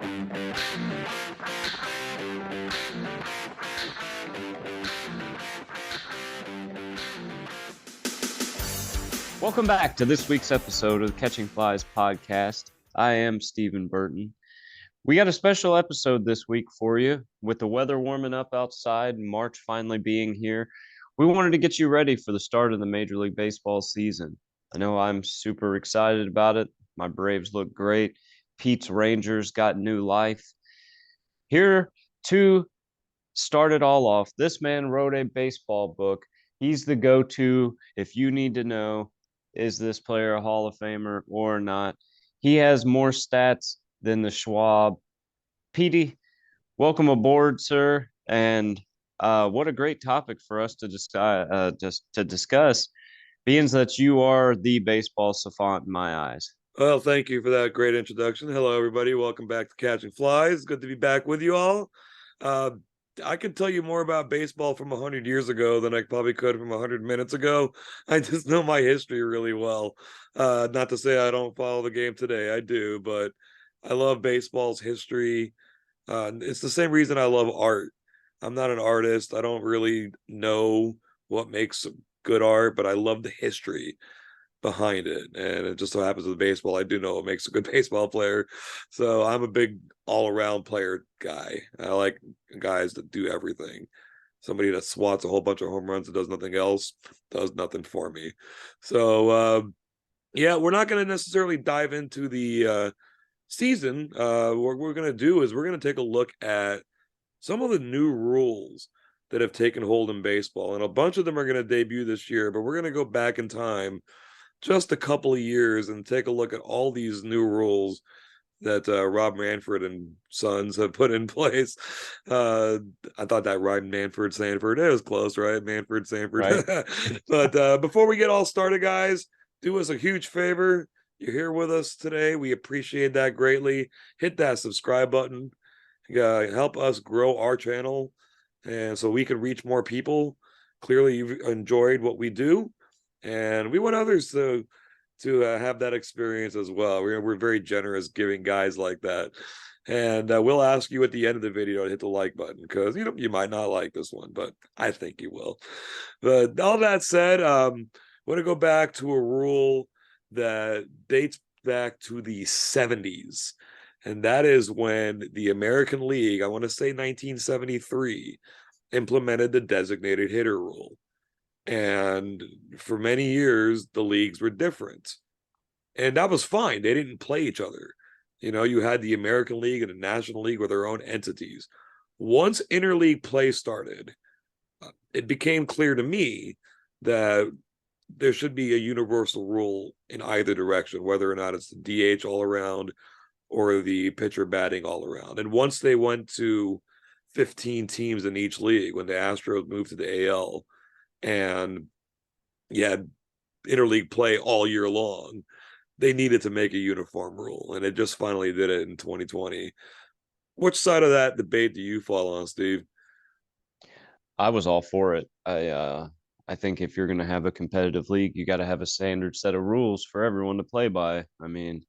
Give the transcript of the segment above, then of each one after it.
Welcome back to this week's episode of the Catching Flies podcast. I am Stephen Burton. We got a special episode this week for you with the weather warming up outside and March finally being here. We wanted to get you ready for the start of the Major League Baseball season. I know I'm super excited about it. My Braves look great. Pete's Rangers got new life. Here to start it all off, this man wrote a baseball book. He's the go-to if you need to know, is this player a Hall of Famer or not? He has more stats than the Schwab. Petey, welcome aboard, sir. And what a great topic for us to discuss, being that you are the baseball savant in my eyes. Well, thank you for that great introduction. Hello, everybody. Welcome back to Catching Flies. Good to be back with you all. I could tell you more about baseball from 100 years ago than I probably could from 100 minutes ago. I just know my history really well. Not to say I don't follow the game today. I do, but I love baseball's history. It's the same reason I love art. I'm not an artist. I don't really know what makes good art, but I love the history behind it. And it just so happens with baseball, I do know what makes a good baseball player. So I'm a big all-around player guy. I like guys that do everything. Somebody that swats a whole bunch of home runs and does nothing else does nothing for me. So yeah, we're not going to necessarily dive into the season. What we're going to do is we're going to take a look at some of the new rules that have taken hold in baseball, and a bunch of them are going to debut this year, but we're going to go back in time just a couple of years and take a look at all these new rules that Rob Manfred and Sons have put in place. I thought that rhymed Manfred Sanford. It was close, right? Manfred Sanford. Right. But before we get all started, guys, do us a huge favor. You're here with us today. We appreciate that greatly. Hit that subscribe button. Help us grow our channel, and so we can reach more people. Clearly, you've enjoyed what we do, and we want others to have that experience as well. We're very generous giving guys like that, and we'll ask you at the end of the video to hit the like button, because you might not like this one, but I think you will. But all that said, I want to go back to a rule that dates back to the 70s, and that is when the American League, I want to say 1973, implemented the designated hitter rule. And for many years, the leagues were different. And that was fine. They didn't play each other. You had the American League and the National League with their own entities. Once interleague play started, it became clear to me that there should be a universal rule in either direction, whether or not it's the DH all around or the pitcher batting all around. And once they went to 15 teams in each league, when the Astros moved to the AL, and you had interleague play all year long, they needed to make a uniform rule, and it just finally did it in 2020. Which side of that debate do you fall on, Steve? I was all for it. I think if you're going to have a competitive league, you got to have a standard set of rules for everyone to play by. I mean,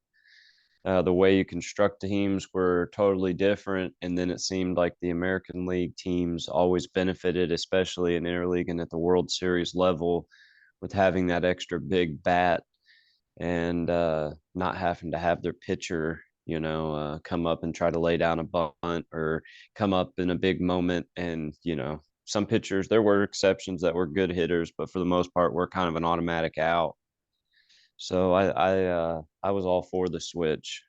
the way you construct teams were totally different, and then it seemed like the American League teams always benefited, especially in interleague and at the World Series level, with having that extra big bat and not having to have their pitcher, come up and try to lay down a bunt or come up in a big moment. And some pitchers, there were exceptions that were good hitters, but for the most part, were kind of an automatic out. So I was all for the switch.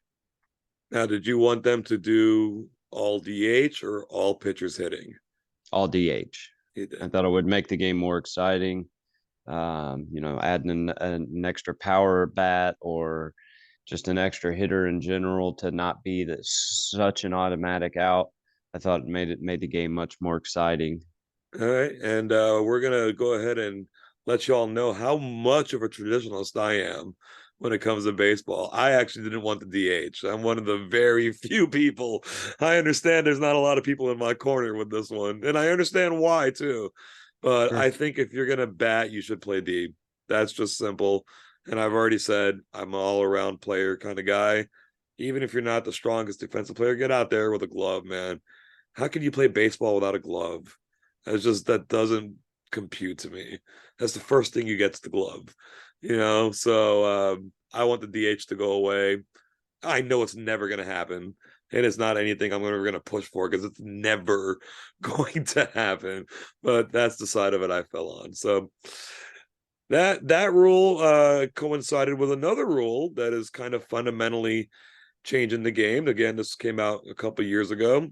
Now, did you want them to do all DH or all pitchers hitting? All DH. I thought it would make the game more exciting. Adding an extra power bat or just an extra hitter in general to not be such an automatic out. I thought it made the game much more exciting. All right, and we're gonna go ahead and let you all know how much of a traditionalist I am when it comes to baseball. I actually didn't want the DH. I'm one of the very few people. I understand there's not a lot of people in my corner with this one, and I understand why too. But Sure. I think if you're gonna bat, you should play D. That's just simple. And I've already said I'm an all-around player kind of guy. Even if you're not the strongest defensive player, get out there with a glove, man. How can you play baseball without a glove? That doesn't compute to me. That's the first thing you get, to the glove, So I want the DH to go away. I know it's never going to happen, and it's not anything I'm ever going to push for because it's never going to happen. But that's the side of it I fell on. So that rule coincided with another rule that is kind of fundamentally changing the game. Again, this came out a couple years ago.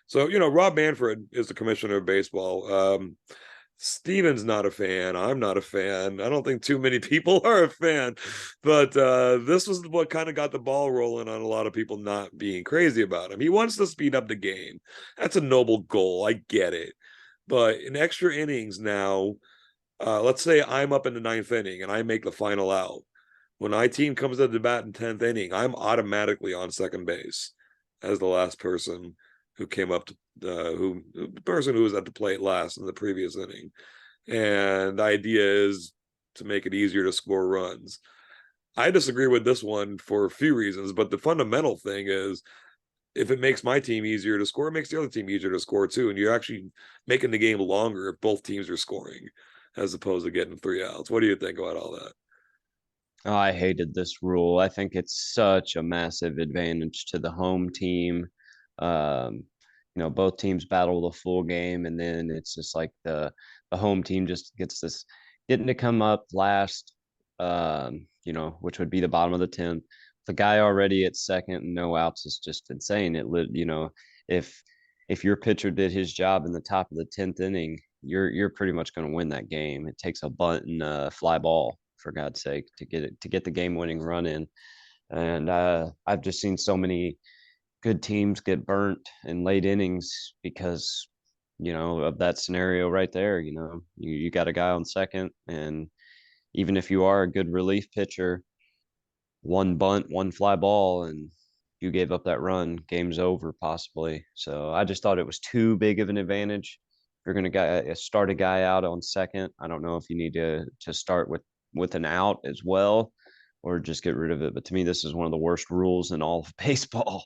So, Rob Manfred is the commissioner of baseball. Steven's not a fan. I'm not a fan. I don't think too many people are a fan. But this was what kind of got the ball rolling on a lot of people not being crazy about him. He wants to speed up the game. That's a noble goal. I get it. But in extra innings now, let's say I'm up in the ninth inning and I make the final out. When my team comes to the bat in 10th inning, I'm automatically on second base as the last person who came up to the person who was at the plate last in the previous inning. And the idea is to make it easier to score runs. I disagree with this one for a few reasons, but the fundamental thing is if it makes my team easier to score, it makes the other team easier to score too. And you're actually making the game longer if both teams are scoring as opposed to getting 3 outs. What do you think about all that? Oh, I hated this rule. I think it's such a massive advantage to the home team. Um, both teams battle the full game, and then it's just like the home team just gets this getting to come up last, which would be the bottom of the 10th. The guy already at second and no outs is just insane. If if your pitcher did his job in the top of the 10th inning, you're pretty much going to win that game. It takes a bunt and a fly ball, for God's sake, to get the game winning run in. And I've just seen so many good teams get burnt in late innings because of that scenario right there. You got a guy on second, and even if you are a good relief pitcher, one bunt, one fly ball, and you gave up that run, game's over possibly. So I just thought it was too big of an advantage. If you're going to start a guy out on second, I don't know if you need to start with an out as well, or just get rid of it. But to me, this is one of the worst rules in all of baseball.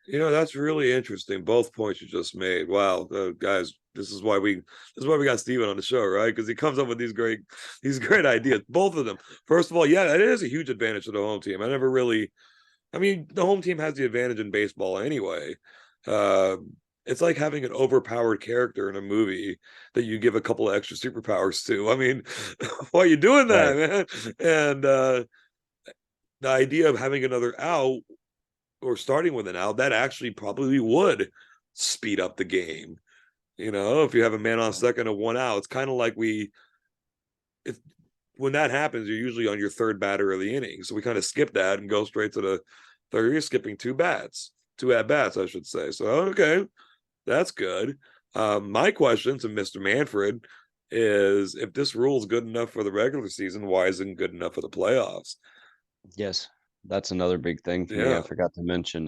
That's really interesting. Both points you just made. Wow, guys, this is why we got Steven on the show, right? Because he comes up with these great ideas. Both of them. First of all, yeah, it is a huge advantage to the home team. I mean, the home team has the advantage in baseball anyway. Uh, it's like having an overpowered character in a movie that you give a couple of extra superpowers to. I mean, why are you doing that, Right. man? And the idea of having another out or starting with an out, that actually probably would speed up the game. If you have a man on second and one out, it's kind of like if when that happens, you're usually on your third batter of the inning. So we kind of skip that and go straight to the third. You're skipping two at bats, I should say. So okay, that's good. My question to Mr. Manfred is if this rule is good enough for the regular season, why isn't it good enough for the playoffs? Yes, that's another big thing for me. I Yeah, forgot to mention.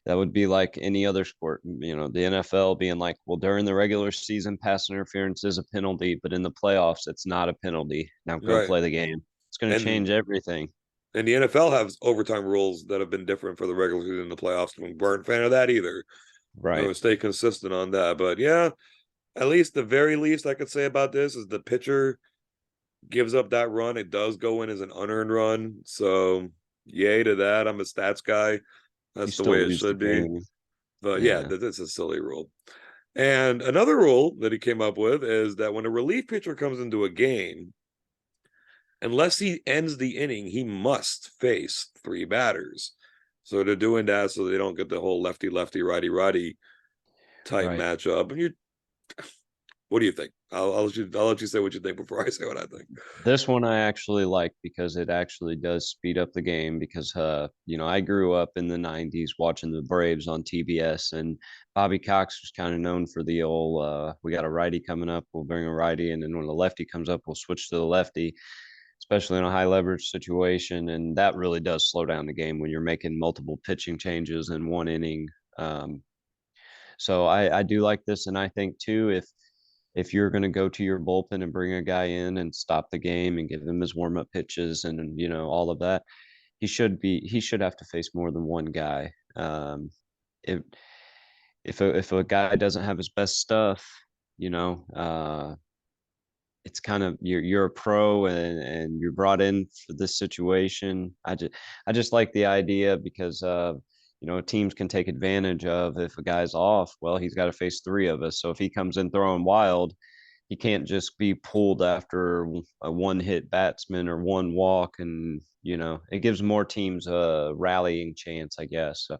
That would be like any other sport. The NFL being like, well, during the regular season, pass interference is a penalty, but in the playoffs, it's not a penalty. Now go right. play the game. It's going to And change everything. And the NFL has overtime rules that have been different for the regular season and the playoffs. We weren't a fan of that either. I Right. would stay consistent on that. But yeah, at least the very least I could say about this is the pitcher gives up that run. It does go in as an unearned run. So yay to that. I'm a stats guy. You That's the still way it lose the should be. game. But yeah, Yeah. that's a silly rule. And another rule that he came up with is that when a relief pitcher comes into a game, unless he ends the inning, he must face three batters. So they're doing that so they don't get the whole lefty lefty righty righty type Right. matchup. And what do you think? I'll let you say what you think before I say what I think. This one I actually like because it actually does speed up the game because I grew up in the 90s watching the Braves on TBS, and Bobby Cox was kind of known for the old we got a righty coming up, we'll bring a righty, and then when the lefty comes up, we'll switch to the lefty, especially in a high leverage situation, and that really does slow down the game when you're making multiple pitching changes in one inning. So I do like this, and I think too if you're going to go to your bullpen and bring a guy in and stop the game and give him his warm up pitches and all of that, he should have to face more than one guy. If if a guy doesn't have his best stuff, you know, it's kind of you're a pro and you're brought in for this situation. I just like the idea because you know, teams can take advantage of if a guy's off, well, he's got to face three of us. So if he comes in throwing wild, he can't just be pulled after a one hit batsman or one walk. And, you know, it gives more teams a rallying chance, I guess. So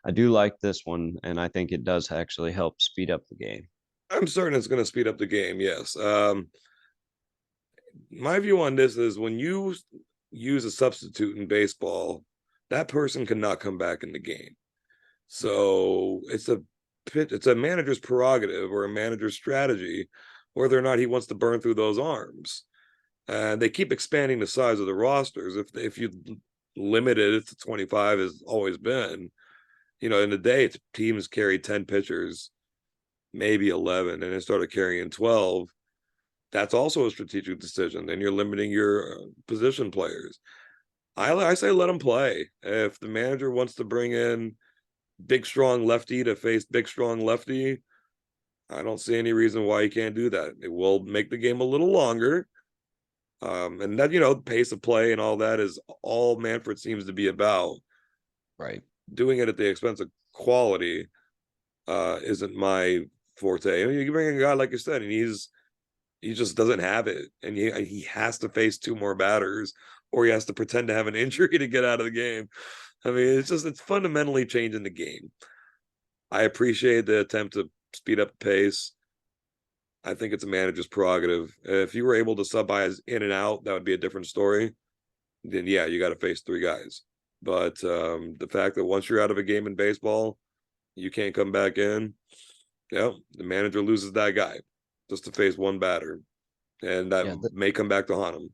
I do like this one, and I think it does actually help speed up the game. I'm certain it's going to speed up the game. Yes. My view on this is when you use a substitute in baseball, that person cannot come back in the game. So it's a manager's prerogative or a manager's strategy whether or not he wants to burn through those arms. And they keep expanding the size of the rosters. If you limited it to 25 has always been, you know, in the day teams carry 10 pitchers, maybe 11, and they started carrying 12. That's also a strategic decision. Then you're limiting your position players. I say let them play. If the manager wants to bring in big strong lefty to face big strong lefty, I don't see any reason why he can't do that. It will make the game a little longer. And that, you know, pace of play and all that is all Manfred seems to be about. Right. Doing it at the expense of quality isn't my forte. I mean, you bring in a guy like you said, and he just doesn't have it, and he has to face two more batters, or he has to pretend to have an injury to get out of the game. I mean, it's fundamentally changing the game. I appreciate the attempt to speed up the pace. I think it's a manager's prerogative. If you were able to sub guys in and out, that would be a different story. Then yeah, you got to face three guys. But the fact that once you're out of a game in baseball, you can't come back in. Yeah, the manager loses that guy just to face one batter, and that Yeah. may come back to haunt him.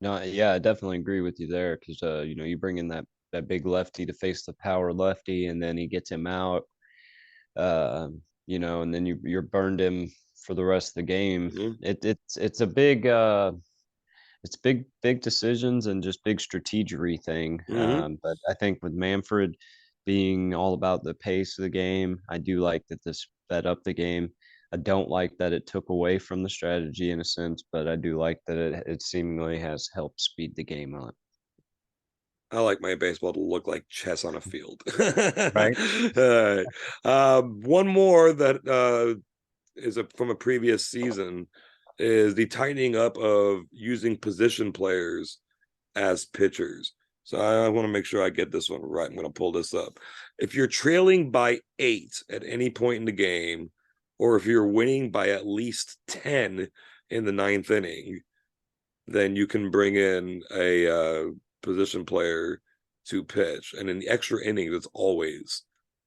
No, yeah, I definitely agree with you there because you know, you bring in that big lefty to face the power lefty, and then he gets him out, uh, you know, and then you're burned him for the rest of the game. Mm-hmm. It's a big it's big decisions and just big strategery thing. Mm-hmm. But I think with Manfred being all about the pace of the game, I do like that this sped up the game. I don't like that it took away from the strategy in a sense, but I do like that it seemingly has helped speed the game up. I like my baseball to look like chess on a field. Right. All right. One more that from a previous season is the tightening up of using position players as pitchers. So I want to make sure I get this one right. I'm going to pull this up. If you're trailing by 8 at any point in the game, or if you're winning by at least 10 in the ninth inning, then you can bring in a position player to pitch. And in the extra innings, it's always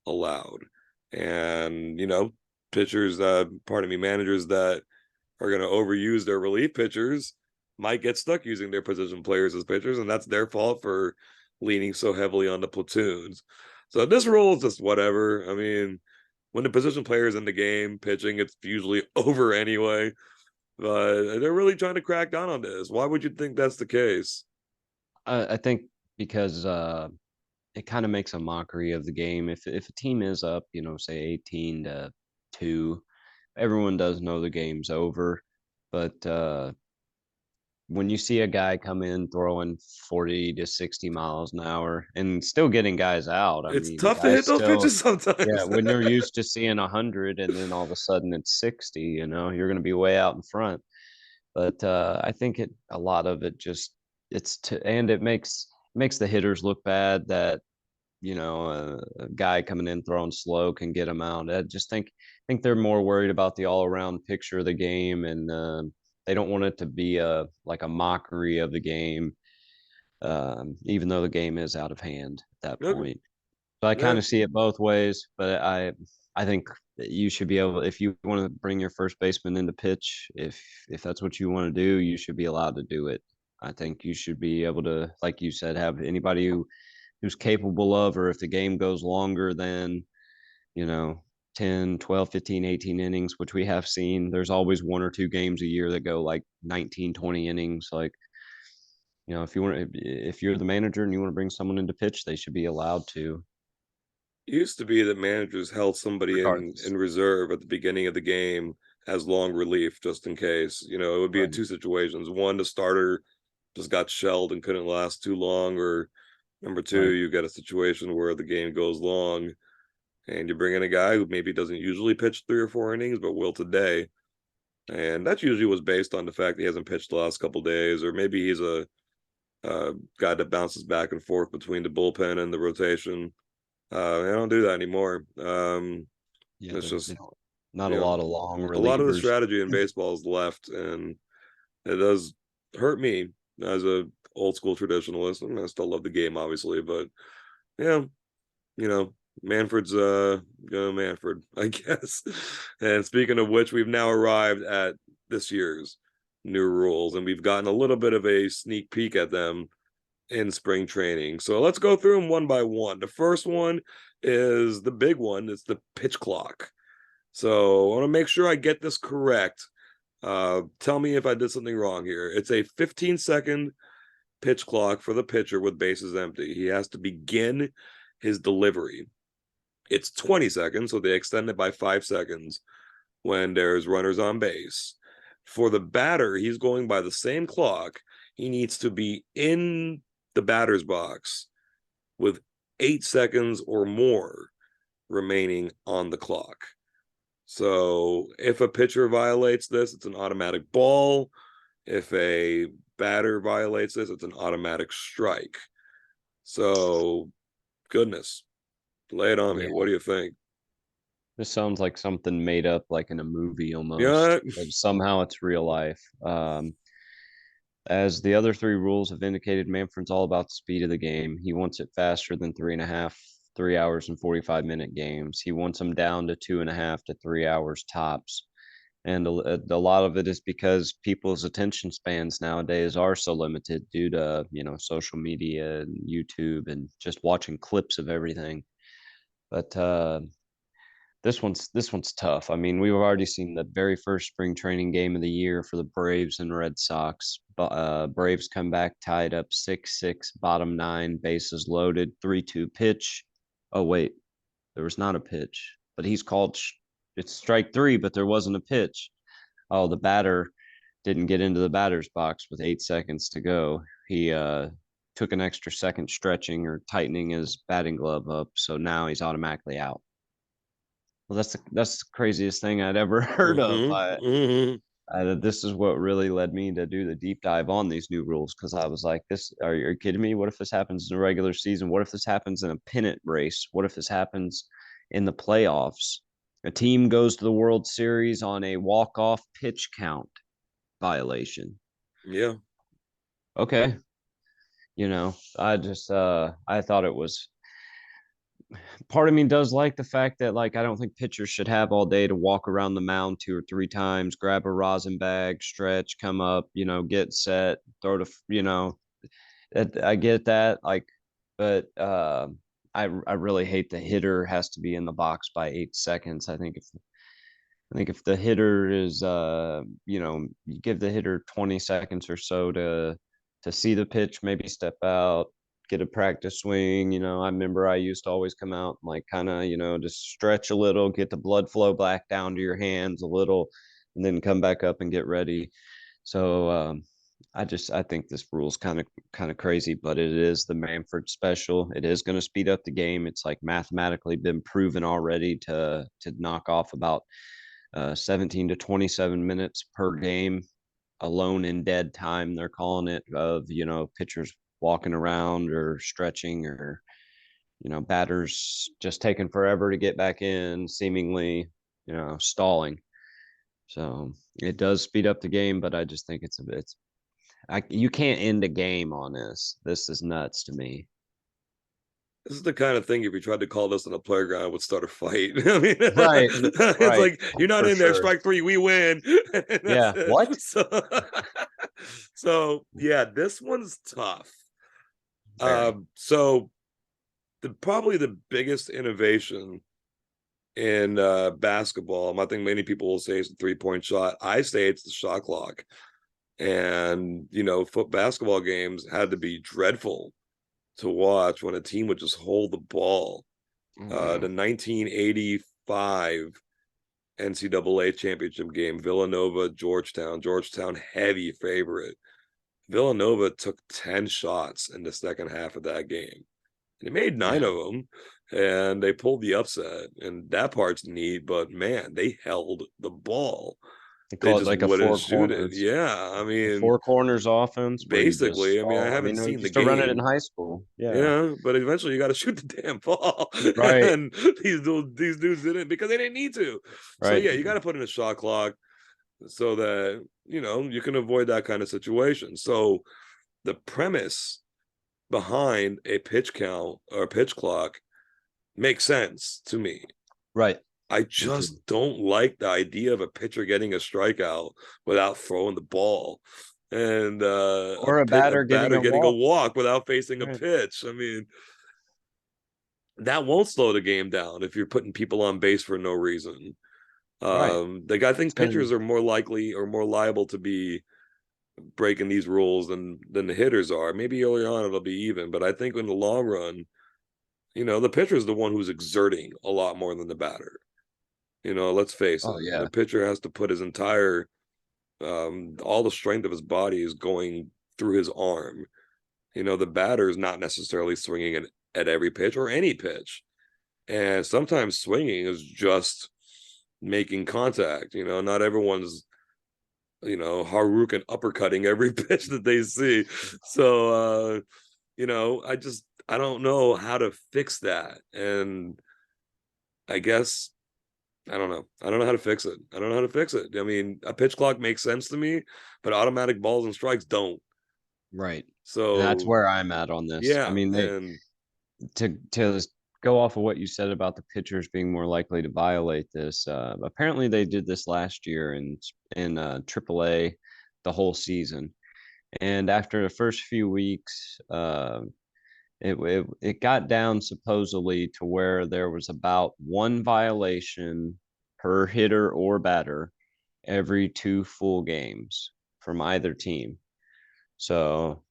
allowed. And, you know, pitchers, pardon me, managers that are going to overuse their relief pitchers might get stuck using their position players as pitchers, and that's their fault for leaning so heavily on the platoons. So this rule is just whatever. I mean, when the position player is in the game pitching, it's usually over anyway. But they're really trying to crack down on this. Why would you think that's the case? I think because it kind of makes a mockery of the game. If a team is up, you know, say 18-2, everyone does know the game's over. But when you see a guy come in throwing 40 to 60 miles an hour and still getting guys out, I It's mean, tough to guys hit those still, pitches yeah, sometimes. when you're used to seeing 100 and then all of a sudden it's 60, you know, you're going to be way out in front. But I think a lot of it just, and it makes the hitters look bad that, you know, a guy coming in throwing slow can get them out. I just think they're more worried about the all around picture of the game, and they don't want it to be a like a mockery of the game, even though the game is out of hand at that Okay. point. So I kind Yeah. of see it both ways, but I think that you should be able, if you want to bring your first baseman into pitch, if that's what you want to do, you should be allowed to do it. I think you should be able to, like you said, have anybody who's capable of, or if the game goes longer than, you know, 10, 12, 15, 18 innings, which we have seen, there's always one or two games a year that go like 19, 20 innings. Like if you're the manager and you want to bring someone into pitch, they should be allowed to, It used to be that managers held somebody in regardless. reserve at the beginning of the game as long relief just in case. It would be in Right. two situations. One, the starter just got shelled and couldn't last too long, or number two, Right. you get a situation where the game goes long and you bring in a guy who maybe doesn't usually pitch 3 or 4 innings but will today. And that usually was based on the fact that he hasn't pitched the last couple days, or maybe he's a guy that bounces back and forth between the bullpen and the rotation. I don't do that anymore. Yeah. It's just, Not a you know, lot of long a lot of the relievers. strategy in baseball is left, and it does hurt me as a old school traditionalist. And I still love the game, obviously, but yeah, you know, Manfred's Manfred, I guess. And speaking of which, we've now arrived at this year's new rules, and we've gotten a little bit of a sneak peek at them in spring training. So let's go through them one by one. The first one is the big one. It's the pitch clock. So I want to make sure I get this correct. Tell me if I did something wrong here. It's a 15-second pitch clock for the pitcher with bases empty. He has to begin his delivery. It's 20 seconds, so they extend it by 5 seconds when there's runners on base. For the batter, he's going by the same clock. He needs to be in the batter's box with 8 seconds or more remaining on the clock. So if a pitcher violates this, it's an automatic ball. If a batter violates this, it's an automatic strike. So, goodness, lay it on me. Yeah. What do you think? This sounds like something made up, like in a movie almost, Yeah, but somehow it's real life. As the other three rules have indicated, Manfred's all about the speed of the game. He wants it faster than 3 hours and 45-minute games. He wants them down to 2.5 to 3 hours tops. And a lot of it is because people's attention spans nowadays are so limited due to, social media and YouTube and just watching clips of everything. But this one's tough. I mean, we've already seen the very first spring training game of the year for the Braves and Red Sox. Braves come back tied up 6-6, bottom nine, bases loaded, 3-2 pitch. Oh wait, there was not a pitch, but he's called. It's strike three, but there wasn't a pitch. Oh, the batter didn't get into the batter's box with 8 seconds to go. He took an extra second stretching or tightening his batting glove up, so now he's automatically out. Well, that's the craziest thing I'd ever heard of. This is what really led me to do the deep dive on these new rules because I was like, "This are you kidding me? What if this happens in a regular season? What if this happens in a pennant race? What if this happens in the playoffs? A team goes to the World Series on a walk-off pitch count violation. yeah. Okay, I thought it was part of me does like the fact that like I don't think pitchers should have all day to walk around the mound 2 or 3 times, grab a rosin bag, stretch, come up, get set, throw to I get that like, but I really hate the hitter has to be in the box by 8 seconds. I think if the hitter is you give the hitter 20 seconds or so to see the pitch, maybe step out, get a practice swing. I remember I used to always come out and like kind of, just stretch a little, get the blood flow back down to your hands a little, and then come back up and get ready. So I think this rule's kind of crazy, but it is the Manfred special. It is going to speed up the game. It's like mathematically been proven already to knock off about 17 to 27 minutes per game alone in dead time. They're calling it of pitchers walking around or stretching or batters just taking forever to get back in, seemingly stalling. So it does speed up the game, but I just think you can't end a game on this. This is nuts to me. This is the kind of thing if you tried to call this on a playground, it would start a fight. I mean, Right, it's right, like you're not for in there, sure. strike three, we win. And that's Yeah. it. What? So yeah, this one's tough. Very. So probably the biggest innovation in basketball, I think many people will say it's the 3-point shot. I say it's the shot clock. And, you know, basketball games had to be dreadful to watch when a team would just hold the ball. Oh, The no. 1985 NCAA championship game, Villanova, Georgetown heavy favorite. Villanova took 10 shots in the second half of that game. They made 9 Yeah. of them, and they pulled the upset, and that part's neat, but man, they held the ball. They They call it just like a wouldn't four shoot it. corners, Yeah, I a mean, four corners offense where you just basically, I mean, I fall. I haven't mean, we seen the used to run it in game. high school. Yeah. Yeah, but eventually you got to shoot the damn ball, Right. and these dudes didn't because they didn't need to. So Right. yeah, you got to put in a shot clock so that you know you can avoid that kind of situation. So the premise behind a pitch count or a pitch clock makes sense to me. Right. I Me too. just don't like the idea of a pitcher getting a strikeout without throwing the ball, and Or a a batter getting batter a getting a walk. walk without facing a Right. pitch. I mean, that won't slow the game down if you're putting people on base for no reason. Right. Like I It's think gonna pitchers are more likely or more liable to be breaking these rules than the hitters are. Maybe early on it'll be even, but I think in the long run, you know, the pitcher is the one who's exerting a lot more than the batter. You know, let's face oh it, yeah. the pitcher has to put his entire all the strength of his body is going through his arm. You know, the batter is not necessarily swinging at every pitch or any pitch. And sometimes swinging is just making contact. You know, not everyone's, you know, Harukin uppercutting every pitch that they see. So, you know, I don't know how to fix that. And I guess, I don't know. I don't know how to fix it. I don't know how to fix it. I mean, a pitch clock makes sense to me, but automatic balls and strikes don't. Right. And that's So, where I'm at on this. I yeah. mean, they And to go off of what you said about the pitchers being more likely to violate this. Apparently, they did this last year in AAA the whole season, and after the first few weeks, it got down supposedly to where there was about one violation per hitter or batter every two full games from either team. So,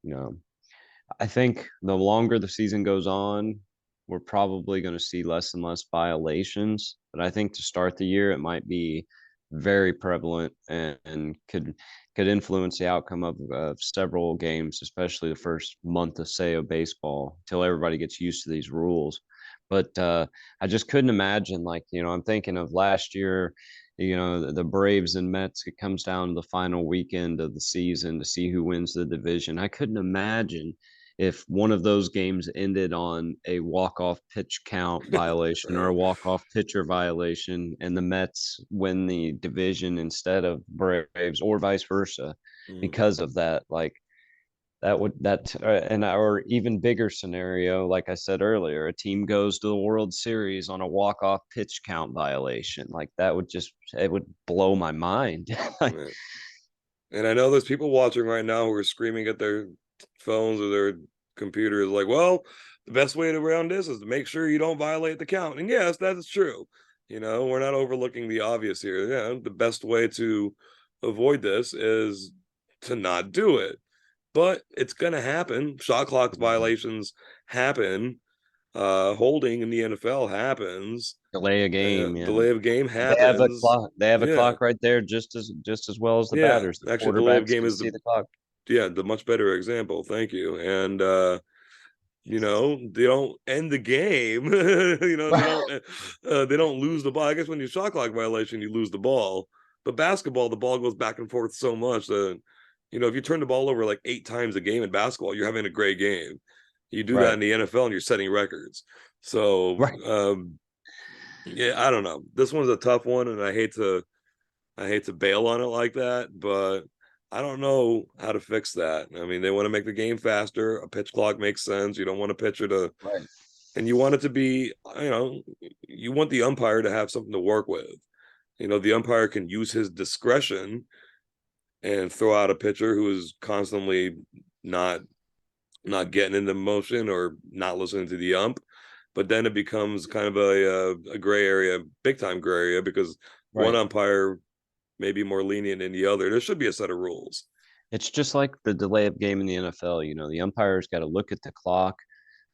I think the longer the season goes on, we're probably going to see less and less violations. But I think to start the year, it might be very prevalent and could influence the outcome of several games, especially the first month of say of baseball, until everybody gets used to these rules. But I just couldn't imagine, like, I'm thinking of last year, the Braves and Mets. It comes down to the final weekend of the season to see who wins the division. I couldn't imagine if one of those games ended on a walk-off pitch count violation or a walk-off pitcher violation and the Mets win the division instead of Braves or vice versa mm, because of that. Like that would that and or even bigger scenario, like I said earlier, a team goes to the World Series on a walk-off pitch count violation. Like that would just it would blow my mind. Like, right. And I know there's people watching right now who are screaming at their phones or their computers, like, well, the best way to around this is to make sure you don't violate the count. And yes, that is true. You know, we're not overlooking the obvious here. Yeah, the best way to avoid this is to not do it. But it's gonna happen. Shot clock violations happen. Holding in the NFL happens. delay a game, yeah. Delay of game They have a happens. clock. They have a Yeah. clock right there, just as well as the Yeah. batters. The Actually, delay of quarterbacks game can is see the clock. the much better example. Thank you. And you know, they don't end the game. You know, they don't lose the ball. I guess when you shot clock violation, you lose the ball. But basketball, the ball goes back and forth so much that you know, if you turn the ball over like 8 times a game in basketball, you're having a great game. You do that Right, in the NFL and you're setting records. So right, yeah, I don't know. This one's a tough one, and I hate to bail on it like that, but I don't know how to fix that. I mean, they want to make the game faster. A pitch clock makes sense. You don't want a pitcher to, right, and you want it to be, you know, you want the umpire to have something to work with. You know, the umpire can use his discretion and throw out a pitcher who is constantly not not getting into motion or not listening to the ump. But then it becomes kind of a gray area, big time gray area, because one right. umpire may be more lenient than the other. There should be a set of rules. It's just like the delay of game in the NFL. The umpire's got to look at the clock,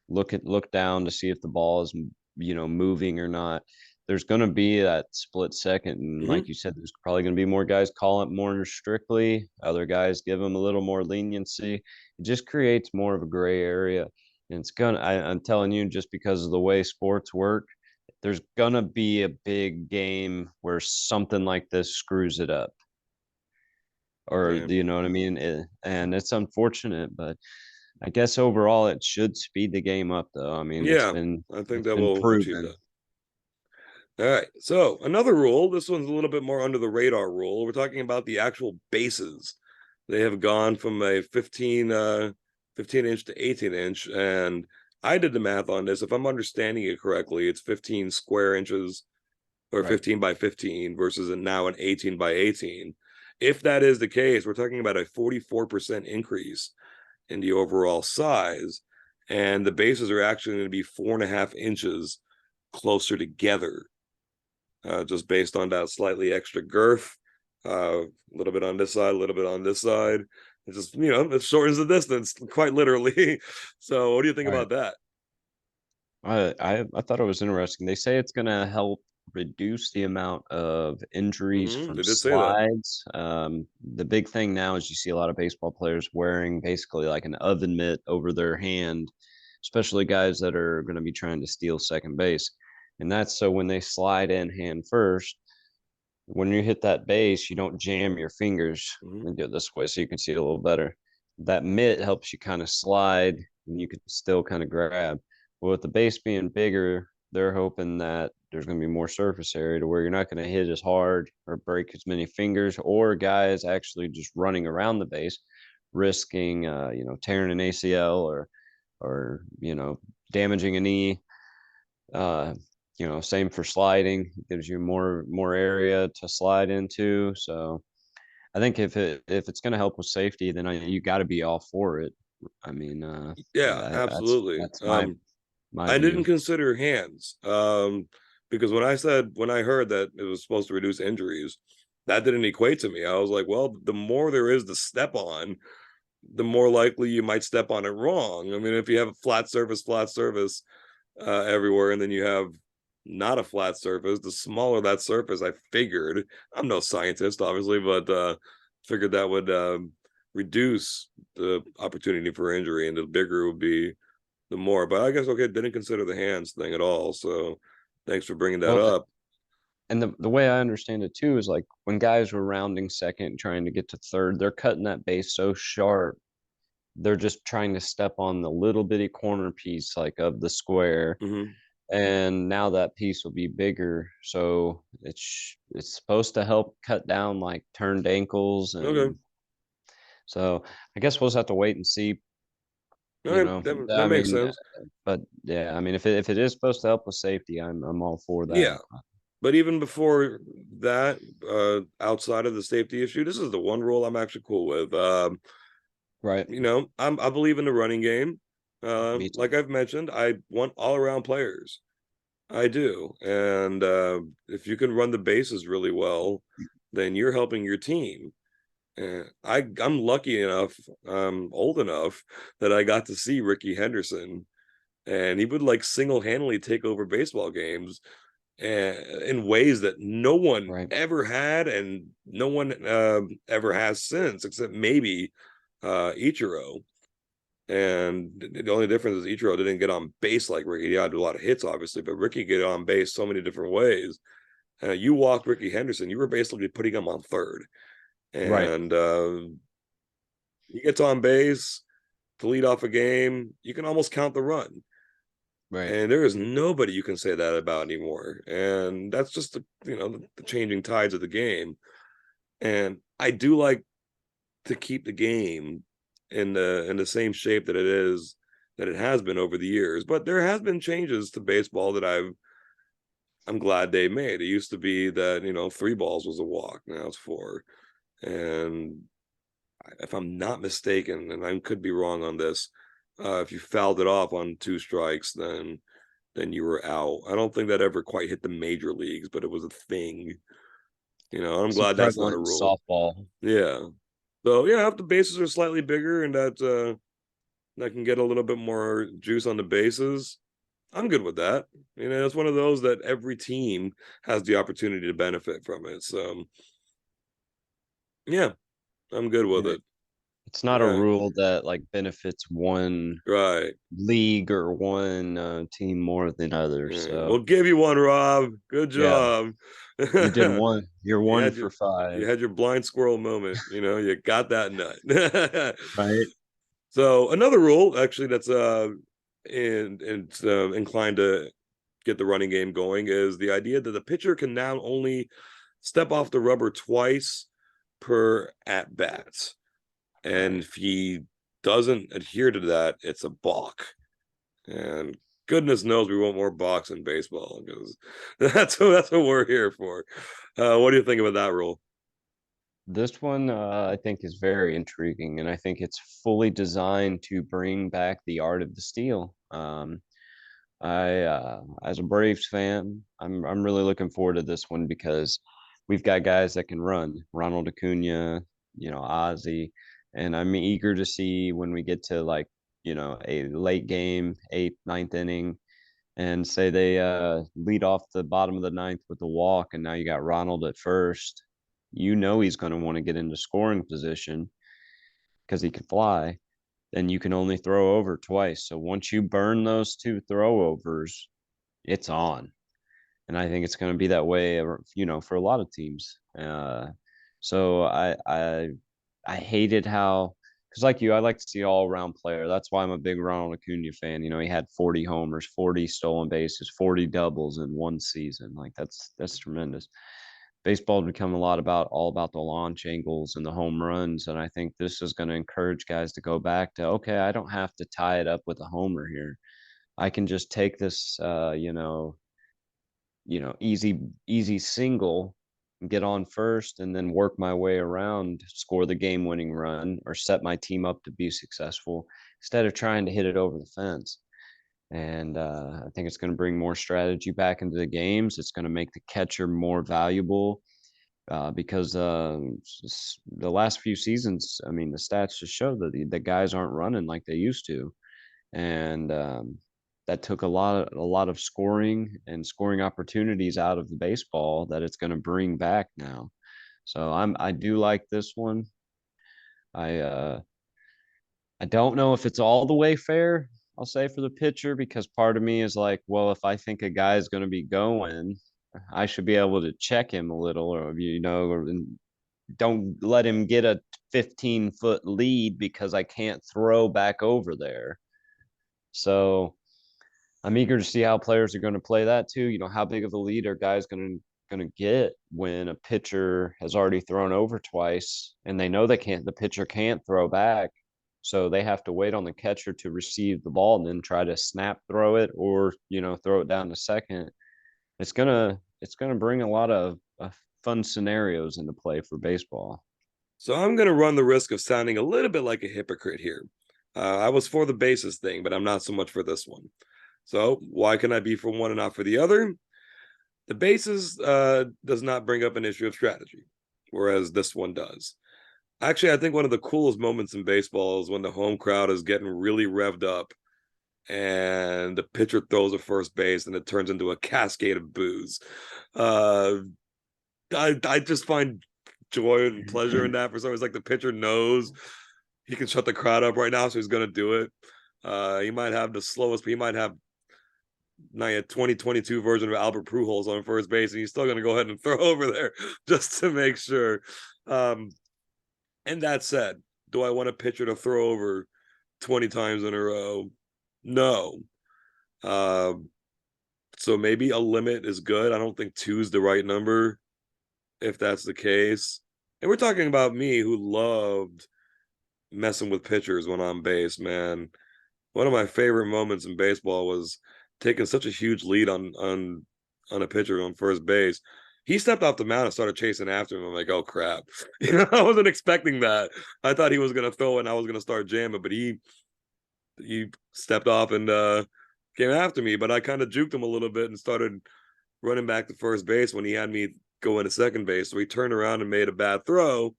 look down to see if the ball is moving or not. There's going to be that split second, and Hmm. like you said, there's probably going to be more guys call it more strictly. Other guys give them a little more leniency. It just creates more of a gray area, and I'm telling you, just because of the way sports work, there's gonna be a big game where something like this screws it up, or Yeah. you know what I mean? And it's unfortunate, but I guess overall it should speed the game up, though. I mean, it's Yeah, been I think it's that been will achieve proven. that. All right. So another rule, this one's a little bit more under the radar rule. We're talking about the actual bases. They have gone from a 15 inch to 18 inch. And I did the math on this. If I'm understanding it correctly, it's 15 square inches or Right. 15 by 15 versus now an 18 by 18. If that is the case, we're talking about a 44% increase in the overall size. And the bases are actually going to be 4.5 inches closer together, just based on that slightly extra girth. A little bit on this side, a little bit on this side. It just, it shortens the distance quite literally. So, what do you think Right. about that? I thought it was interesting. They say it's gonna help reduce the amount of injuries from They did say that. slides. The big thing now is you see a lot of baseball players wearing basically like an oven mitt over their hand, especially guys that are going to be trying to steal second base. And that's so when they slide in hand first, when you hit that base, you don't jam your fingers. Hmm. And do it this way so you can see it a little better. That mitt helps you kind of slide and you can still kind of grab. Well, with the base being bigger, they're hoping that there's going to be more surface area to where you're not going to hit as hard or break as many fingers, or guys actually just running around the base, risking, tearing an ACL or damaging a knee. Uh, same for sliding. It gives you more area to slide into. So I think if it's going to help with safety, then you got to be all for it. I mean, Yeah, that's absolutely. that's my I didn't view. consider hands, because when I heard that it was supposed to reduce injuries, that didn't equate to me. I was like, well, the more there is to step on, the more likely you might step on it wrong. I mean, if you have a flat surface everywhere, and then you have not a flat surface, the smaller that surface, I figured, I'm no scientist, obviously, but figured that would reduce the opportunity for injury, and the bigger it would be, the more. But I guess, okay, didn't consider the hands thing at all. So thanks for bringing that Well, up. and the way I understand it too is like when guys were rounding second, trying to get to third, they're cutting that base so sharp. They're just trying to step on the little bitty corner piece like of the square, Hmm. and now that piece will be bigger, so it's supposed to help cut down like turned ankles. Okay. And so I guess we'll just have to wait and see. All right. That I makes mean, sense. but yeah, I mean, if it is supposed to help with safety, I'm all for Yeah. that. But even before that, outside of the safety issue, this is the one rule I'm actually cool with. Right. I believe in the running game. Me Like too. I've mentioned, I want all around players. I do. And if you can run the bases really well, then you're helping your team. I'm lucky enough, old enough that I got to see Ricky Henderson, and he would like single-handedly take over baseball games, in ways that no one Right. ever had, and no one ever has since, except maybe Ichiro. And the only difference is Ichiro didn't get on base like Ricky. He had a lot of hits, obviously, but Ricky get on base so many different ways. You walked Ricky Henderson, you were basically putting him on third, Right. and he gets on base to lead off a game. You can almost count the run, Right. and there is nobody you can say that about anymore. And that's just the changing tides of the game. And I do like to keep the game in the same shape that it has been over the years. But there has been changes to baseball that I'm glad they made. It used to be that, three balls was a walk. Now it's four. And if I'm not mistaken, and I could be wrong on this, if you fouled it off on two strikes, then you were out. I don't think that ever quite hit the major leagues, but it was a thing. I'm See glad that's not prevalent a in rule. softball. Yeah. So yeah, if the bases are slightly bigger and that can get a little bit more juice on the bases, I'm good with that. It's one of those that every team has the opportunity to benefit from it. So yeah, I'm good with And it. it's not a Yeah, rule that like benefits one right. league or one team more than others. Yeah. So We'll give you one, Rob. Good yeah, job. you did one. You're you one had for your five, you had your blind squirrel moment. You got that nut. right? So another rule, actually, that's inclined to get the running game going is the idea that the pitcher can now only step off the rubber twice per at bat, and Right. if he doesn't adhere to that, it's a balk. And goodness knows we want more balks in baseball because that's what we're here for. What do you think about that rule? This one, I think, is very intriguing, and I think it's fully designed to bring back the art of the steal. As a Braves fan, I'm really looking forward to this one because we've got guys that can run. Ronald Acuna, Ozzy, and I'm eager to see when we get to like, a late game, eighth, ninth inning, and say they lead off the bottom of the ninth with a walk, and now you got Ronald at first. He's going to want to get into scoring position because he can fly. Then you can only throw over twice. So once you burn those two throwovers, it's on. And I think it's going to be that way, for a lot of teams. So I hated how, because like you, I like to see all around player. That's why I'm a big Ronald Acuna fan. He had 40 homers, 40 stolen bases, 40 doubles in one season. Like that's tremendous. Baseball has become a lot about all about the launch angles and the home runs, and I think this is going to encourage guys to go back to, okay, I don't have to tie it up with a homer here. I can just take this, easy single, get on first, and then work my way around, score the game winning run, or set my team up to be successful instead of trying to hit it over the fence. And I think it's going to bring more strategy back into the games. It's going to make the catcher more valuable because the last few seasons, I mean, the stats just show that the guys aren't running like they used to, and that took a lot of scoring and scoring opportunities out of the baseball that it's going to bring back now. So I do like this one. I don't know if it's all the way fair. I'll say for the pitcher because part of me is like, well, if I think a guy is going to be going, I should be able to check him a little, or or don't let him get a 15-foot lead because I can't throw back over there. So I'm eager to see how players are going to play that too. How big of a lead are guys going to get when a pitcher has already thrown over twice and they know the pitcher can't throw back. So they have to wait on the catcher to receive the ball and then try to snap throw it or, throw it down to second. It's gonna bring a lot of fun scenarios into play for baseball. So I'm going to run the risk of sounding a little bit like a hypocrite here. I was for the basis thing, but I'm not so much for this one. So why can I be for one and not for the other? The basis does not bring up an issue of strategy, whereas this one does. Actually, I think one of the coolest moments in baseball is when the home crowd is getting really revved up and the pitcher throws a first base and it turns into a cascade of boos. Uh, I just find joy and pleasure in that for some reason. Like the pitcher knows he can shut the crowd up right now, so he's gonna do it. He might have the slowest, but he might have not yet 2022 version of Albert Pujols on first base, and he's still gonna go ahead and throw over there just to make sure. Um, and that said, do I want a pitcher to throw over 20 times in a row? No. Um, so maybe a limit is good. I don't think two is the right number if that's the case. And we're talking about me who loved messing with pitchers when on base, man. One of my favorite moments in baseball was taking such a huge lead on a pitcher on first base. He stepped off the mound and started chasing after him. I'm like, oh crap. I wasn't expecting that. I thought he was gonna throw it and I was gonna start jamming, but he stepped off and came after me. But I kind of juked him a little bit and started running back to first base when he had me go into second base. So he turned around and made a bad throw.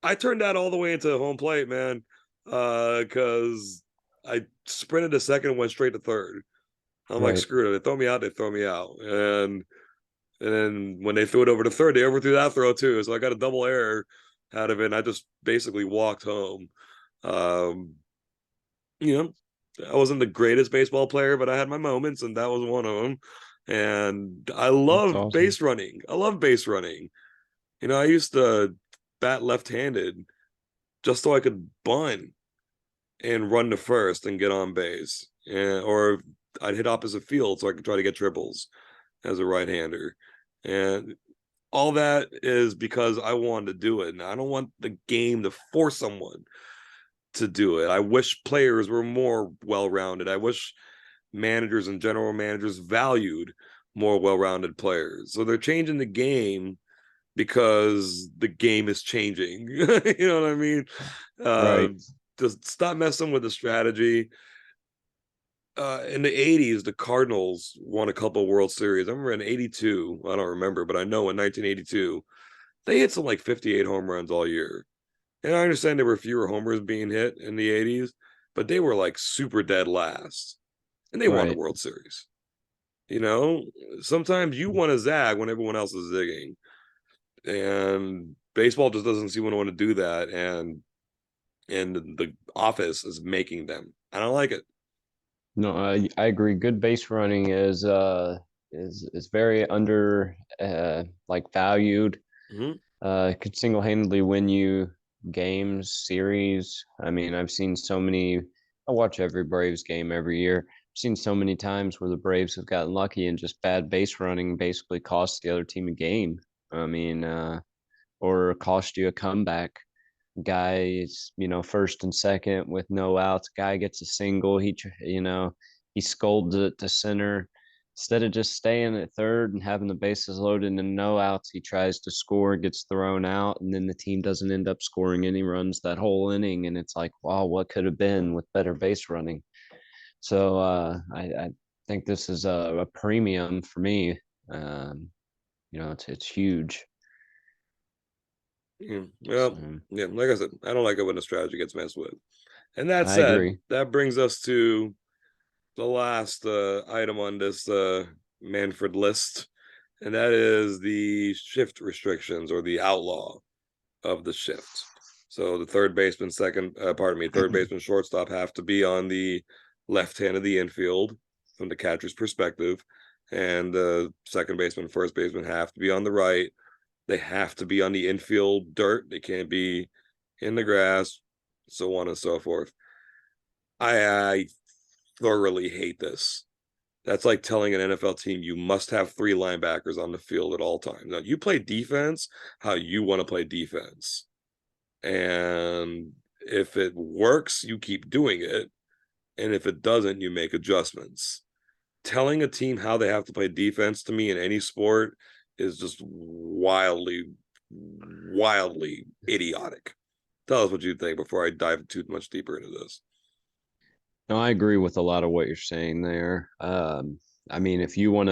I turned that all the way into home plate, man. Because I sprinted to second and went straight to third. I'm like, Right. screw it. They throw me out, they throw me out. And then when they threw it over to third, they overthrew that throw too. So I got a double error out of it. And I just basically walked home. Um, you know, I wasn't the greatest baseball player, but I had my moments, and that was one of them. And I That's loved awesome. base running. I love base running. I used to bat left-handed just so I could bunt and run to first and get on base, or I'd hit opposite field so I could try to get triples as a right-hander. And all that is because I wanted to do it, and I don't want the game to force someone to do it. I wish players were more well-rounded. I wish managers and general managers valued more well-rounded players. So they're changing the game because the game is changing. You know what I mean? Uh, Right. just stop messing with the strategy. In the 80s, the Cardinals won a couple World Series. I remember in 82, I don't remember, but I know in 1982, they hit some like 58 home runs all year. And I understand there were fewer homers being hit in the 80s, but they were like super dead last. And they won the Right. World Series. You know, sometimes you want to zag when everyone else is zigging. And baseball just doesn't seem to want to do that. And the office is making them. I don't like it. No, I agree. Good base running is very under like valued. Mm-hmm. Could single-handedly win you games, series. I mean, I've seen so many. I watch every Braves game every year. I've seen so many times where the Braves have gotten lucky and just bad base running basically cost the other team a game. I mean, or cost you a comeback. Guys, first and second with no outs. Guy gets a single. He scolds it to center. Instead of just staying at third and having the bases loaded and no outs, he tries to score, gets thrown out, and then the team doesn't end up scoring any runs that whole inning. And it's like, wow, what could have been with better base running? So I think this is a premium for me. Um, it's huge. Yeah. So Well, yeah, like I said, I don't like it when the strategy gets messed with. And that I said, agree. that brings us to the last item on this Manfred list, and that is the shift restrictions or the outlaw of the shift. So the third baseman, third baseman, shortstop have to be on the left hand of the infield from the catcher's perspective, and the second baseman, first baseman have to be on the right. They have to be on the infield dirt. They can't be in the grass, so on and so forth. I thoroughly hate this. That's like telling an NFL team you must have three linebackers on the field at all times. Now, you play defense how you want to play defense. And if it works, you keep doing it. And if it doesn't, you make adjustments. Telling a team how they have to play defense to me in any sport is just wildly, wildly idiotic. Tell us what you think before I dive too much deeper into this. No, I agree with a lot of what you're saying there. I mean, if you want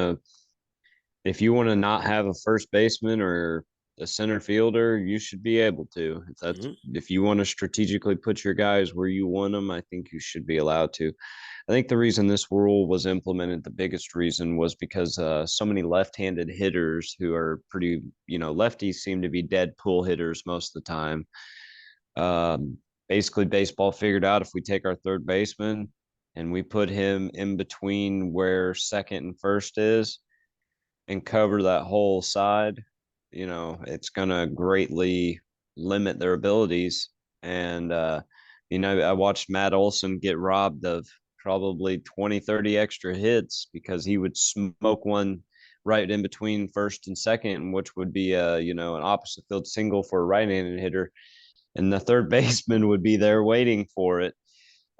to not have a first baseman or a center fielder, you should be able to. Mm-hmm. If you want to strategically put your guys where you want them, I think you should be allowed to. I think the reason this rule was implemented, the biggest reason was because so many left-handed hitters who are pretty, lefties seem to be dead pull hitters most of the time. Um, Basically, baseball figured out if we take our third baseman and we put him in between where second and first is and cover that whole side, it's going to greatly limit their abilities. And, I watched Matt Olson get robbed of probably 20, 30 extra hits because he would smoke one right in between first and second, which would be an opposite field single for a right-handed hitter, and the third baseman would be there waiting for it.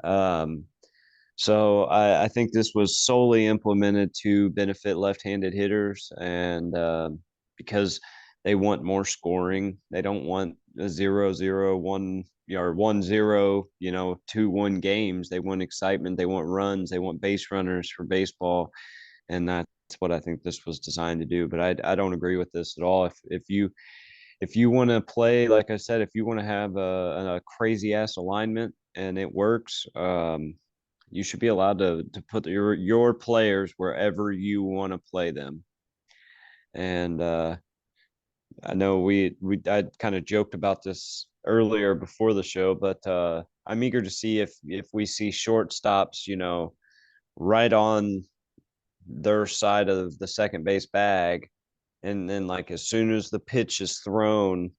Um, so I think this was solely implemented to benefit left-handed hitters, and because they want more scoring, they don't want a 0-0, 1 or 1-0, 2-1 games. They want excitement, they want runs, they want base runners for baseball, and that's what I think this was designed to do. But I don't agree with this at all. If you if you want to play, like I said, if you want to have a crazy ass alignment and it works, you should be allowed to put your players wherever you want to play them. And I know I kind of joked about this earlier before the show, but I'm eager to see if we see shortstops, right on their side of the second base bag, and then like as soon as the pitch is thrown,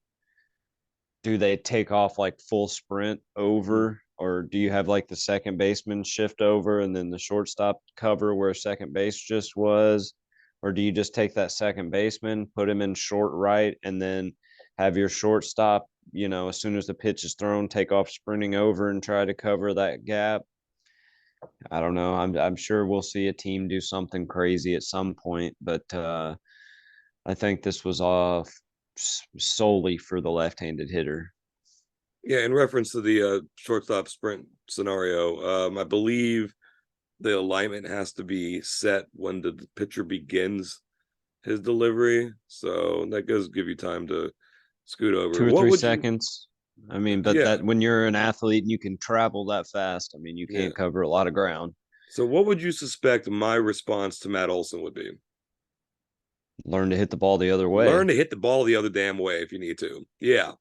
do they take off like full sprint over, or do you have like the second baseman shift over and then the shortstop cover where second base just was? Or do you just take that second baseman, put him in short right, and then have your shortstop, as soon as the pitch is thrown, take off sprinting over and try to cover that gap? I don't know. I'm sure we'll see a team do something crazy at some point, but I think this was off solely for the left-handed hitter. Yeah, in reference to the shortstop sprint scenario, I believe the alignment has to be set when the pitcher begins his delivery, so that does give you time to scoot over. Two or What three would you? seconds. I mean, but Yeah, that when you're an athlete and you can travel that fast, I mean, you yeah. can't cover a lot of ground. So, what would you suspect my response to Matt Olson would be? Learn to hit the ball the other Learn way. to hit the ball the other damn way if you need to. Yeah,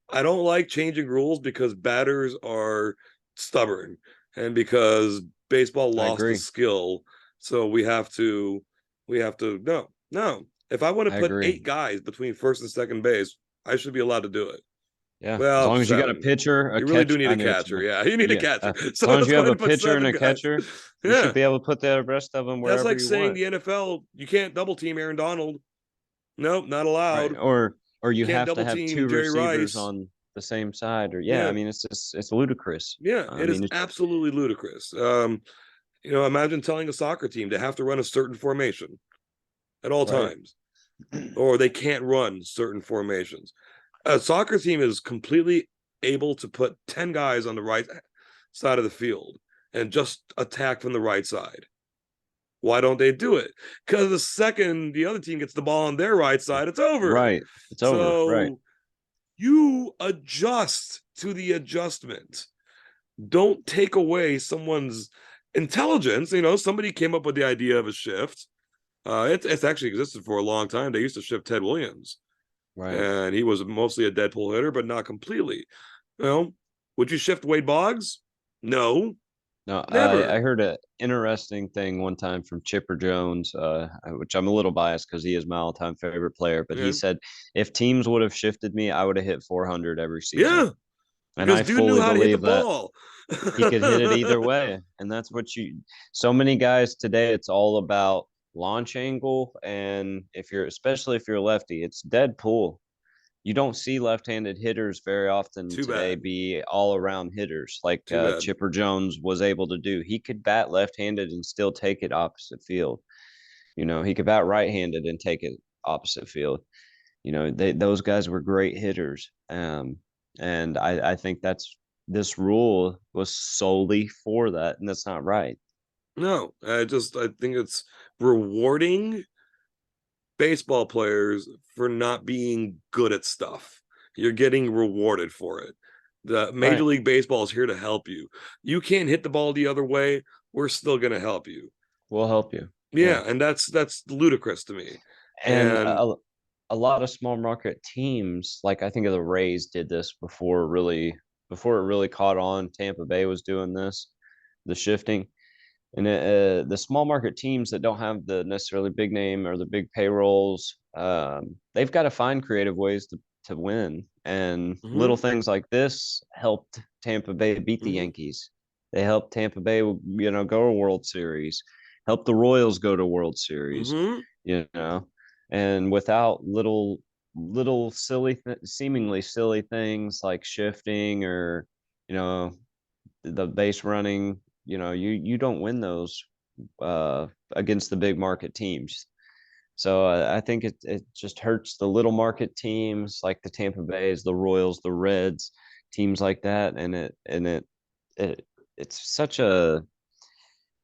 I don't like changing rules because batters are stubborn and because baseball I lost the agree. skill. So we have to no, no. If I want to I put agree. 8 guys between first and second base, I should be alled to do it. Yeah, as Well, long as you got a 7. pitcher, a You really do catch. need I a know it's catcher. Yeah, you need a yeah. catcher. As So long as let's you go have ahead a and put pitcher and 7 a guys. catcher, you should Yeah. be able to put the rest of them That's wherever like you saying want. the NFL, you can't double team Aaron Donald. Nope, not allowed. Right. Or You you can't have to double have team two Jerry receivers Rice. on the same side. Or yeah, I Yeah. mean, it's ludicrous. Yeah, I it is mean, it's absolutely ludicrous. Imagine telling a soccer team to have to run a certain formation at all right. times, or they can't run certain formations. A soccer team is completely able to put 10 guys on the right side of the field and just attack from the right side. Why don't they do it? Because the second the other team gets the ball on their right side, it's over. Right. It's over. Right. So you adjust to the adjustment. Don't take away someone's intelligence. Somebody came up with the idea of a shift. It's actually existed for a long time. They used to shift Ted Williams, Right. and he was mostly a dead pull hitter, but not completely. You know, would you shift Wade Boggs? No, No, I never. heard an interesting thing one time from Chipper Jones, which I'm a little biased because he is my all-time favorite player. But he Yeah, said if teams would have shifted me, I would have hit 400 every season, yeah, and because I dude knew fully how to hit the believe that ball. he could hit it either way. And that's what you. So many guys today, it's all about launch angle, and especially if you're a lefty, it's dead pull. You don't see left-handed hitters very often Too today bad. be all-around hitters like Too bad. Chipper Jones was able to do. He could bat left-handed and still take it opposite field. He could bat right-handed and take it opposite field. Those guys were great hitters. And I think this rule was solely for that, and that's not right. No, I think it's rewarding baseball players for not being good at stuff. You're getting rewarded for it. The Major Right. League Baseball is here to help you. You can't hit the ball the other way. We're still going to help you. We'll help you. Yeah, Yeah. and that's ludicrous to me. And And a lot of small market teams, like I think of the Rays, did this before it really caught on. Tampa Bay was doing this, the shifting, and the small market teams that don't have the necessarily big name or the big payrolls, they've got to find creative ways to win. And little mm-hmm, things like this helped Tampa Bay beat the mm-hmm, Yankees. They helped Tampa Bay, go to World Series, helped the Royals go to World Series, mm-hmm, you know, and without little seemingly silly things like shifting or, you know, the base running, you don't win those against the big market teams. So I think it just hurts the little market teams like the Tampa Bays, the Royals, the Reds, teams like that, and it it's such a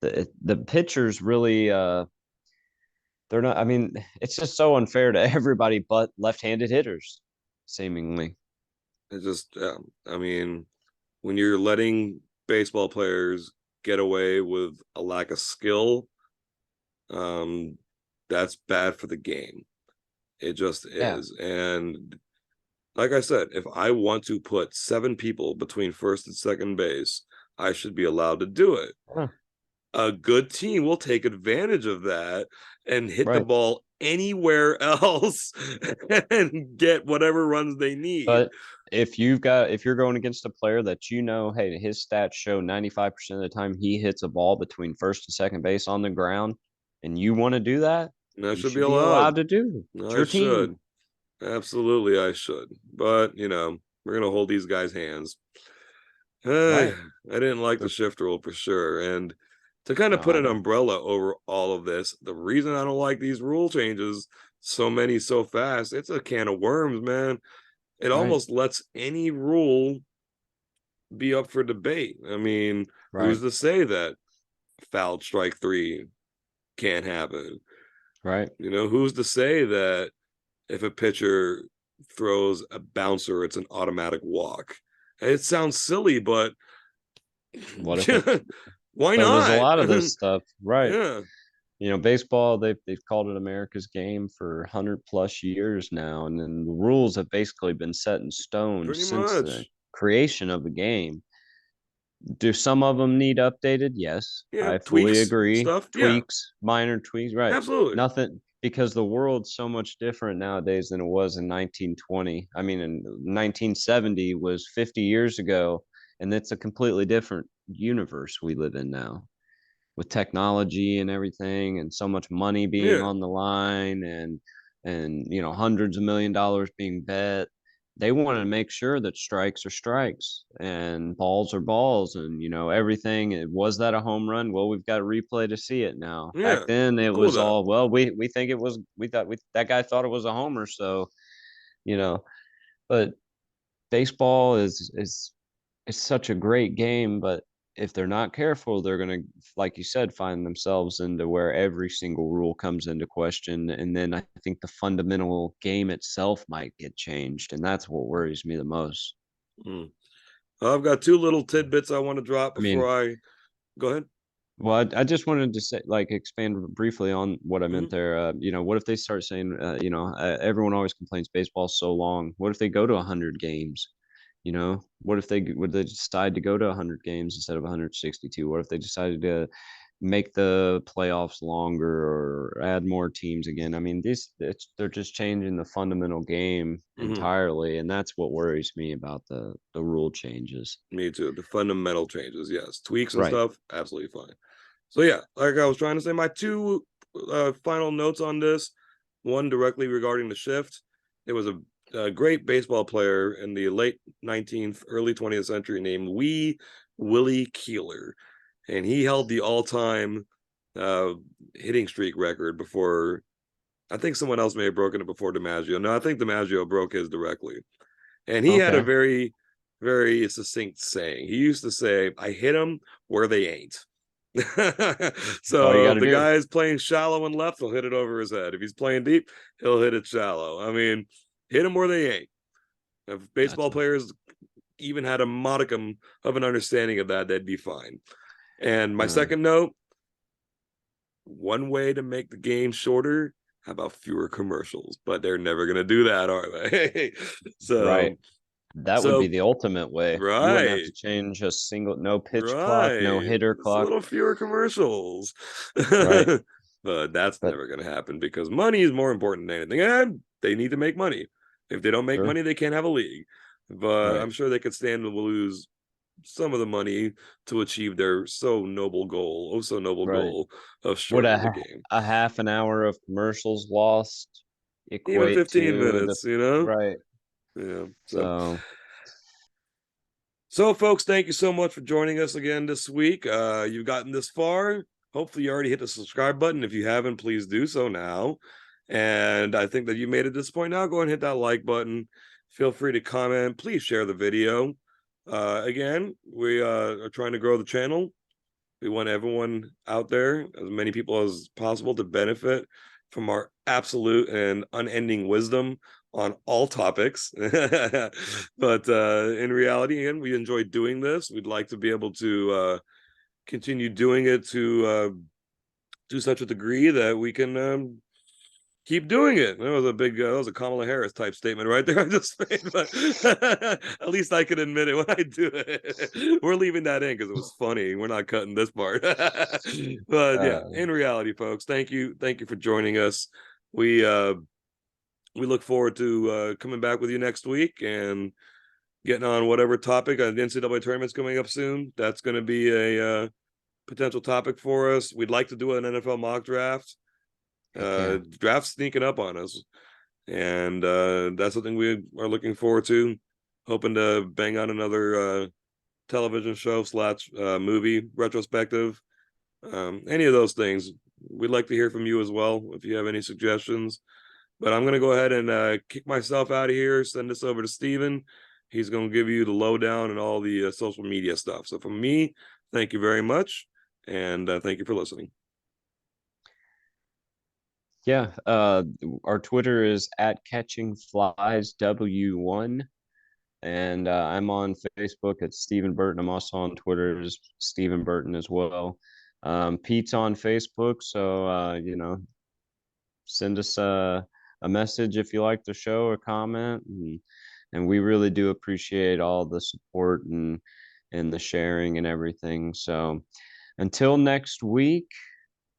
the pitchers really they're not. I mean, it's just so unfair to everybody but left-handed hitters. seemingly. It just, I mean, when you're letting baseball players get away with a lack of skill, um, that's bad for the game. It just Yeah. is. And like I said, if I want to put 7 people between first and second base, I should be allowed to do it. Huh. A good team will take advantage of that and hit the Right. ball anywhere else and get whatever runs they need. But if you're going against a player that hey, his stats show 95% of the time he hits a ball between first and second base on the ground, and you want to do that, And I you should be should be allowed allowed. to do it. It's I your team. should. Absolutely, I should. But, we're going to hold these guys' hands. I Right. didn't like the shift rule for sure. And to kind of No, put I an don't. umbrella over all of this, the reason I don't like these rule changes, so many so fast, it's a can of worms, man. It Right. almost lets any rule be up for debate. I mean, who's Right. to say that fouled strike three can't happen? Right. Who's to say that if a pitcher throws a bouncer, it's an automatic walk? It sounds silly, but What if it why so there's a not? lot of this stuff, right? Yeah, Baseball, they've called it America's game for 100 plus years now, and then the rules have basically been set in stone pretty since the much. creation of the game. Do some of them need updated? Yes, Yeah, I fully tweaks agree. stuff. Yeah, Tweaks, minor tweaks, right? absolutely. Nothing, because the world's so much different nowadays than it was in 1920. I mean, in 1970 was 50 years ago, and it's a completely different universe we live in now with technology and everything, and so much money being Yeah, on the line, and hundreds of $1 million being bet. They want to make sure that strikes are strikes and balls are balls, and everything. Was that a home run? Well, we've got a replay to see it now. yeah. Back then I'm it cool with was that. all, well, we think it was, we thought that guy thought it was a homer, so you know but baseball is such a great game, but if they're not careful, they're going to, like you said, find themselves into where every single rule comes into question. And then I think the fundamental game itself might get changed. And that's what worries me the most. Mm. I've got 2 little tidbits I want to drop I mean, before I go ahead. well, I just wanted to say, like, expand briefly on what I meant Mhm. there. What if they start saying, everyone always complains baseball's so long. What if they go to 100 games? What if they would they decide to go to 100 games instead of 162? What if they decided to make the playoffs longer or add more teams again? I mean, they're just changing the fundamental game Mhm. entirely, and that's what worries me about the rule changes. Me too. The fundamental changes, yes. Tweaks and Right. stuff, absolutely fine. So yeah, like I was trying to say, my two final notes on this. One directly regarding the shift. It was a great baseball player in the late 19th, early 20th century named Willie Keeler, and he held the all-time uh, hitting streak record before. I think someone else may have broken it before DiMaggio. No, I think DiMaggio broke his directly. And he had a Okay. very, very succinct saying. He used to say, I hit them where they ain't. That's all you So got if to the do. guy's playing shallow and left, he'll hit it over his head. If he's playing deep, he'll hit it shallow. I mean, hit them where they ain't. If baseball Gotcha. players even had a modicum of an understanding of that, they'd be fine. And my Uh, second note, one way to make the game shorter, how about fewer commercials? But they're never going to do that, are they? right. so, That would be so the ultimate way. You wouldn't have right. to change a single, no pitch clock, no Right. hitter It's a clock. little fewer commercials. Right. But that's But never going to happen because money is more important than anything. And they need to make money. If they don't make sure. money, they can't have a league. But Right. I'm sure they could stand to lose some of the money to achieve their so noble Right. goal of Would shortening the game. a half an hour of commercials lost Even equate 15 to the minutes. right? Yeah. So So So, folks, thank you so much for joining us again this week. You've gotten this far. Hopefully, you already hit the subscribe button. If you haven't, please do so now. And I think that you made it this point now. Go ahead and hit that like button. Feel free to comment. Please share the video. Again, we are trying to grow the channel. We want everyone out there, as many people as possible, to benefit from our absolute and unending wisdom on all topics. But in reality, and we enjoy doing this. We'd like to be able to continue doing it to such a degree that we can keep doing it. That was a big, that was a Kamala Harris type statement right there. I just made, but at least I can admit it when I do it. We're leaving that in because it was funny. We're not cutting this part. But yeah, Uh, in reality, folks, thank you for joining us. We uh, we look forward to coming back with you next week and getting on whatever topic. The NCAA tournament's coming up soon. That's going to be a potential topic for us. We'd like to do an NFL mock draft. Heck yeah. Draft sneaking up on us, and that's something we are looking forward to. Hoping to bang on another television show slash movie retrospective. Any of those things, we'd like to hear from you as well if you have any suggestions. But I'm gonna go ahead and kick myself out of here. Send this over to Steven. He's gonna give you the lowdown and all the social media stuff. So from me, thank you very much, and thank you for listening. Yeah. Our Twitter is at Catching Flies W1. And I'm on Facebook at Stephen Burton. I'm also on Twitter as Stephen Burton as well. Pete's on Facebook, so send us a message if you like the show or comment, and we really do appreciate all the support and the sharing and everything. So until next week,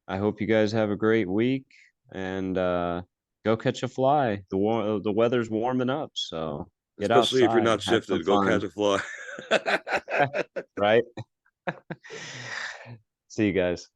I hope you guys have a great week and go catch a fly. The weather's warming up, so get Especially if you're outside, not have some shifted, go catch fun, a fly. right? See you guys.